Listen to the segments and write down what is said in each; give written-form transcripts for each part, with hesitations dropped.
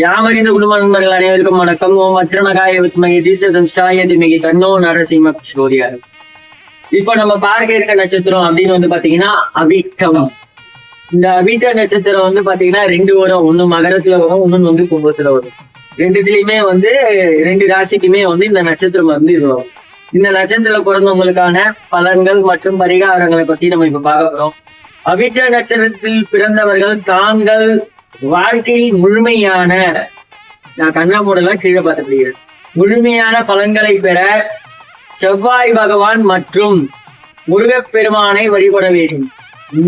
யாமறிந்த குடும்ப நண்பர்கள் அனைவருக்கும் வணக்கம். ஓம் வஜ்ரநகாய வித்மகி தீசதம்ஸ்டாய திமிகி தன்னோ நரசிம்ம ஜோதியார். இப்போ நம்ம பார்க்க இருக்க நட்சத்திரம் அப்படின்னு வந்து பாத்தீங்கன்னா அவிட்டம். இந்த அவிட்ட நட்சத்திரம் வந்து பாத்தீங்கன்னா 2 வரும். ஒண்ணு மகரத்துல வரும், ஒண்ணு வந்து கும்பத்துல வரும். ரெண்டுத்துலயுமே வந்து 2 ராசிக்குமே வந்து இந்த நட்சத்திரம் வந்து வரும். இந்த நட்சத்திரத்துல பிறந்தவங்களுக்கான பலன்கள் மற்றும் பரிகாரங்களை பத்தி நம்ம இப்ப பார்க்க போறோம். அவிட்ட நட்சத்திரத்தில் பிறந்தவர்கள் தாங்கள் வாழ்க்கையில் முழுமையான, நான் கண்ணா மூடலாம் கீழே பார்த்துக்கிறேன், முழுமையான பலன்களை பெற செவ்வாய் பகவான் மற்றும் முருகப்பெருமானை வழிபட வேண்டும்.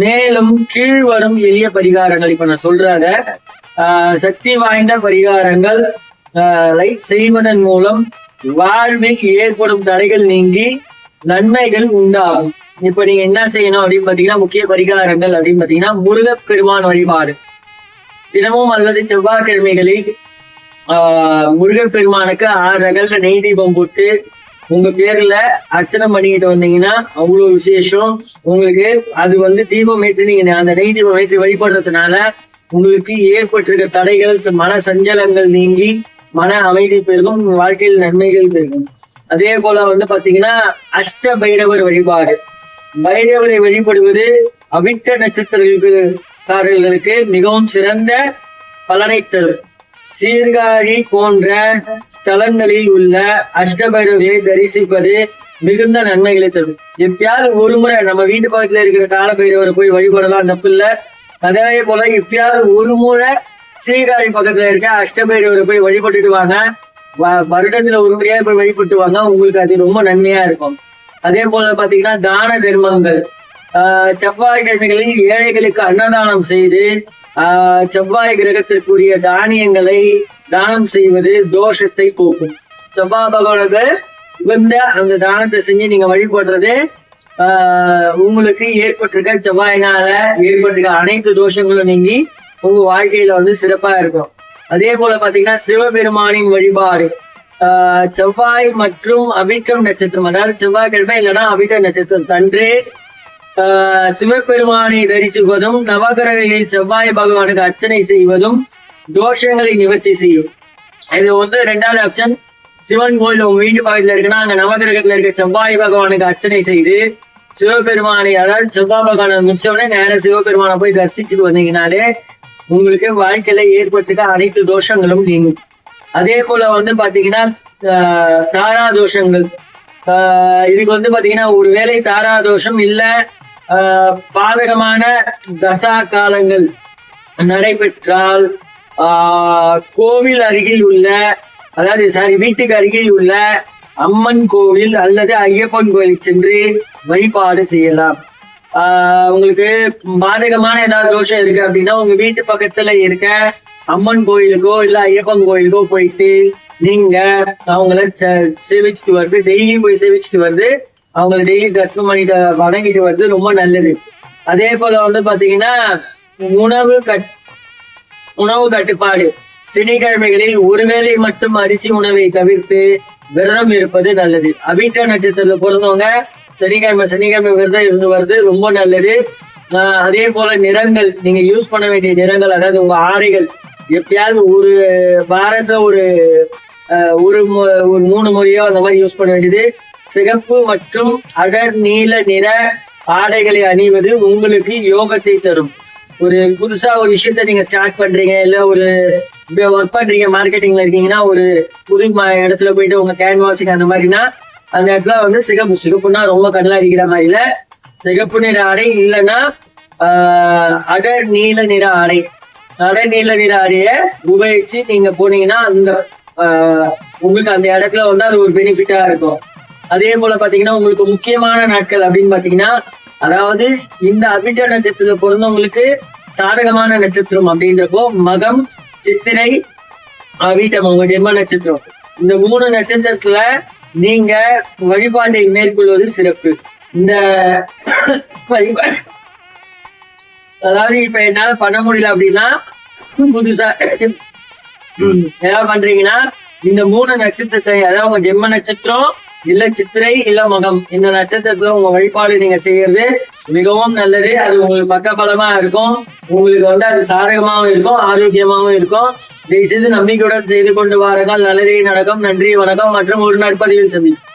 மேலும் கீழ்வரும் எளிய பரிகாரங்கள் இப்ப நான் சொல்றத சக்தி வாய்ந்த பரிகாரங்கள் செய்வதன் மூலம் வாழ்வில் ஏற்படும் தடைகள் நீங்கி நன்மைகள் உண்டாகும். இப்ப நீங்க என்ன செய்யணும் அப்படின்னு பாத்தீங்கன்னா, முக்கிய பரிகாரங்கள் அப்படின்னு பாத்தீங்கன்னா, முருகப்பெருமான் வழிபாடு தினமும் அல்லது செவ்வாய்க்கிழமைகளில் முருகப்பெருமானுக்கு 6 அகல்ல நெய் தீபம் போட்டு உங்க பேர்ல அர்ச்சனை பண்ணிக்கிட்டு வந்தீங்கன்னா அவ்வளவு விசேஷம். உங்களுக்கு அது வந்து தீபம் ஏற்று நீங்க அந்த நெய் தீபம் ஏற்றி வழிபடுறதுனால உங்களுக்கு ஏற்பட்டிருக்க தடைகள், மன சஞ்சலங்கள் நீங்கி மன அமைதி பெருகும், வாழ்க்கையில் நன்மைகள் பெருகும். அதே போல வந்து பாத்தீங்கன்னா அஷ்ட பைரவர் வழிபாடு. பைரவரை வழிபடுவது அவிட்ட நட்சத்திரக்காரர்களுக்கு மிகவும் சிறந்த பலனை தரும். சீர்காழி போன்ற ஸ்தலங்களில் உள்ள அஷ்டபைரவர்களை தரிசிப்பது மிகுந்த நன்மைகளை தரும். எப்பயாவது ஒரு முறை நம்ம வீட்டு பக்கத்துல இருக்கிற கால பைரவரை போய் வழிபடலாம், தப்பு இல்லை. அதே போல எப்பயாவது ஒரு முறை சீர்காழி பக்கத்துல இருக்க அஷ்டபைரவரை போய் வழிபட்டுட்டு வாங்க. வருடத்துல ஒரு முறையா போய் வழிபட்டு வாங்க, உங்களுக்கு அது ரொம்ப நன்மையா இருக்கும். அதே போல பாத்தீங்கன்னா தான தர்மங்கள். செவ்வாய்க்கிழமைகளில் ஏழைகளுக்கு அன்னதானம் செய்து செவ்வாய் கிரகத்திற்குரிய தானியங்களை தானம் செய்வது தோஷத்தை போக்கும். செவ்வாய் பகவானுக்கு உகந்த அந்த தானத்தை செஞ்சு நீங்க வழிபடுறது உங்களுக்கு ஏற்பட்டிருக்க செவ்வாயினால ஏற்பட்டிருக்க அனைத்து தோஷங்களும் நீங்கி உங்க வாழ்க்கையில வந்து சிறப்பா இருக்கும். அதே போல பாத்தீங்கன்னா சிவபெருமானின் வழிபாடு. செவ்வாய் மற்றும் அவிட்டம் நட்சத்திரம், அதாவது செவ்வாய்க்கிழமை இல்லைன்னா அவிட்ட நட்சத்திரம் தன்றே சிவபெருமானை தரிசிப்பதும் நவகிரகங்களில் செவ்வாய் பகவானுக்கு அர்ச்சனை செய்வதும் தோஷங்களை நிவர்த்தி செய்யும். இது வந்து 2வது ஆப்ஷன். சிவன் கோயில் உங்க வீட்டு பக்கத்துல இருக்குன்னா அங்க நவகிரகத்துல இருக்க செவ்வாய் பகவானுக்கு அர்ச்சனை செய்து சிவபெருமானை, அதாவது செவ்வாய் பகவானை முடிச்சோடனே நேரம் சிவபெருமானை போய் தரிசிச்சுட்டு வந்தீங்கனாலே உங்களுக்கு வாழ்க்கையில ஏற்பட்டிருக்க அனைத்து தோஷங்களும் நீங்கும். அதே போல வந்து பாத்தீங்கன்னா தாரா தோஷங்கள். இதுக்கு வந்து பாத்தீங்கன்னா ஒருவேளை தாரா தோஷம் இல்ல பாதகமான தசா காலங்கள் நடைபெற்றால் கோவில் அருகில் உள்ள, அதாவது வீட்டுக்கு அருகில் உள்ள அம்மன் கோவில் அல்லது ஐயப்பன் கோவில் சென்று வழிபாடு செய்யலாம். உங்களுக்கு பாதகமான ஏதாவது தோஷம் இருக்கு அப்படின்னா உங்க வீட்டு பக்கத்துல இருக்க அம்மன் கோயிலுக்கோ இல்ல ஐயப்பன் கோயிலுக்கோ போயிட்டு நீங்க அவங்கள சேவிச்சுட்டு வருது, டெய்லி போய் சேவிச்சுட்டு வருது, அவங்கள டெய்லி தரிசனம் பண்ணிட்டு வணங்கிட்டு வருது ரொம்ப நல்லது. அதே போல வந்து பாத்தீங்கன்னா உணவு கட்டுப்பாடு. சனிக்கிழமைகளில் ஒருவேளை மட்டும் அரிசி உணவை தவிர்த்து விரதம் இருப்பது நல்லது. அவிட்ட நட்சத்திரத்துல பிறந்தவங்க சனிக்கிழமை விரதம் இருந்து வருது ரொம்ப நல்லது. அதே போல நிறங்கள், நீங்க யூஸ் பண்ண வேண்டிய நிறங்கள், அதாவது உங்க ஆடைகள் எப்பயாவது ஒரு வாரத்துல ஒரு 3 முறையோ அந்த மாதிரி யூஸ் பண்ண வேண்டியது. சிகப்பு மற்றும் அடர் நீல நிற ஆடைகளை அணிவது உங்களுக்கு யோகத்தை தரும். ஒரு புதுசா ஒரு விஷயத்த நீங்க ஸ்டார்ட் பண்றீங்க, இல்ல ஒரு ஒர்க் பண்றீங்க, மார்க்கெட்டிங்ல இருக்கீங்கன்னா ஒரு புது இடத்துல போயிட்டு உங்க கேன்வாசிங் அந்த மாதிரினா அந்த இடத்துல வந்து சிகப்புனா ரொம்ப கண்ணா அடிக்கிற மாதிரில சிகப்பு நிற ஆடை, இல்லைன்னா அடர் நீல நிற ஆடை. அடர் நீல நிற ஆடைய உபயோகிச்சு நீங்க போனீங்கன்னா அந்த உங்களுக்கு அந்த இடத்துல வந்து அது ஒரு பெனிஃபிட்டா இருக்கும். அதே போல பாத்தீங்கன்னா உங்களுக்கு முக்கியமான நாட்கள் அப்படின்னு பாத்தீங்கன்னா, அதாவது இந்த அவிட்ட நட்சத்திரத்துல பிறந்தவங்களுக்கு சாதகமான நட்சத்திரம் அப்படின்றப்போ மகம், சித்திரை, அவிட்டம் உங்க ஜென்ம நட்சத்திரம். இந்த 3 நட்சத்திரத்துல நீங்க வழிபாட்டை மேற்கொள்வது சிறப்பு. இந்த வழிபாடு அதாவது இப்ப என்னால பண்ண முடியல அப்படின்னா புதுசா ஏதாவது பண்றீங்கன்னா இந்த 3 நட்சத்திரத்தை, அதாவது உங்க ஜென்ம நட்சத்திரம், இல்ல சித்திரை இல்ல மகம் இந்த நட்சத்திரத்துல உங்க வழிபாடு நீங்க செய்யறது மிகவும் நல்லது. அது உங்களுக்கு பக்கபலமா இருக்கும். உங்களுக்கு வந்து அது சாதகமாகவும் இருக்கும், ஆரோக்கியமாகவும் இருக்கும். தயவு செய்து நம்பிக்கையுடன் செய்து கொண்டு வாருங்கள். நல்லதே நடக்கும். நன்றி, வணக்கம் மற்றும் ஒரு நற்பதிவில் சந்திப்போம்.